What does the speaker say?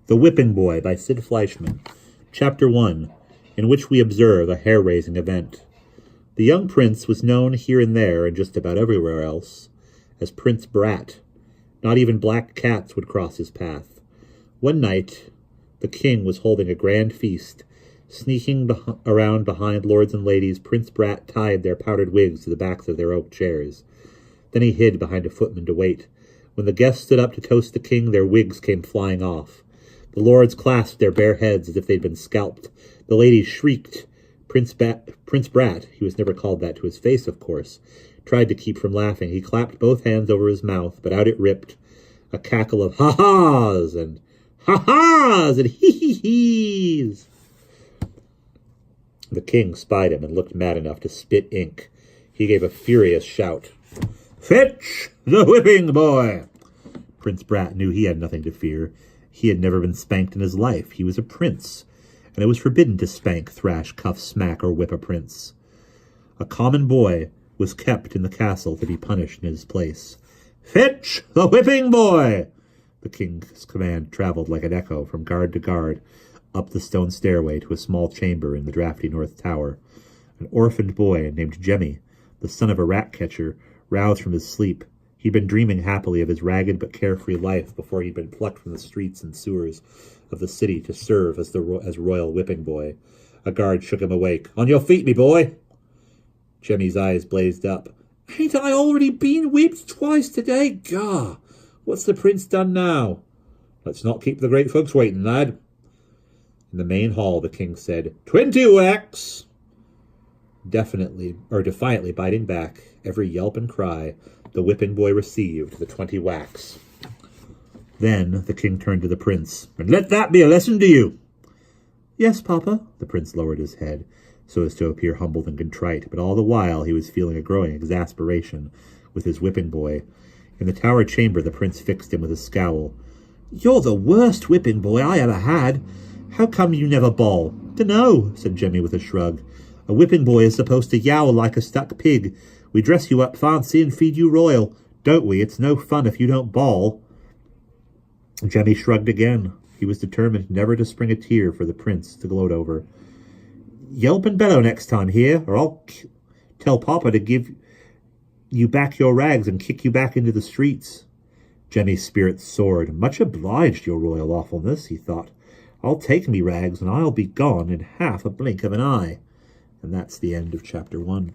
The Whipping Boy by Sid Fleischman. Chapter 1, in which we observe a hair-raising event. The young prince was known here and there, and just about everywhere else, as Prince Brat. Not even black cats would cross his path. One night, the king was holding a grand feast. Sneaking around behind lords and ladies, Prince Brat tied their powdered wigs to the backs of their oak chairs. Then he hid behind a footman to wait. When the guests stood up to toast the king, their wigs came flying off. The lords clasped their bare heads as if they'd been scalped. The ladies shrieked. Prince Brat, he was never called that to his face, of course, tried to keep from laughing. He clapped both hands over his mouth, but out it ripped, a cackle of ha-has and ha-has and hee-hee-hees. The king spied him and looked mad enough to spit ink. He gave a furious shout. "Fetch the whipping boy!" Prince Brat knew he had nothing to fear. He had never been spanked in his life. He was a prince, and it was forbidden to spank, thrash, cuff, smack, or whip a prince. A common boy was kept in the castle to be punished in his place. "Fetch the whipping boy!" The king's command traveled like an echo from guard to guard, up the stone stairway to a small chamber in the drafty north tower. An orphaned boy named Jemmy, the son of a rat-catcher, roused from his sleep. He'd been dreaming happily of his ragged but carefree life before he'd been plucked from the streets and sewers of the city to serve as royal whipping boy. A guard shook him awake. "On your feet, me boy!" Jemmy's eyes blazed up. "Ain't I already been whipped twice today? Gah! What's the prince done now?" "Let's not keep the great folks waiting, lad." In the main hall, the king said, 20 whacks! Defiantly biting back every yelp and cry, the whipping boy received the 20 whacks. Then the king turned to the prince. "And let that be a lesson to you." "Yes, Papa." The prince lowered his head, so as to appear humbled and contrite, but all the while he was feeling a growing exasperation with his whipping boy. In the tower chamber, the prince fixed him with a scowl. "You're the worst whipping boy I ever had. How come you never bawl?" "Dunno," said Jemmy with a shrug. "A whipping boy is supposed to yowl like a stuck pig. We dress you up fancy and feed you royal, don't we? It's no fun if you don't bawl." Jemmy shrugged again. He was determined never to spring a tear for the prince to gloat over. "Yelp and bellow next time here, or I'll tell Papa to give you back your rags and kick you back into the streets." Jemmy's spirits soared. "Much obliged, your royal awfulness," he thought. "I'll take me rags, and I'll be gone in half a blink of an eye." And that's the end of Chapter 1.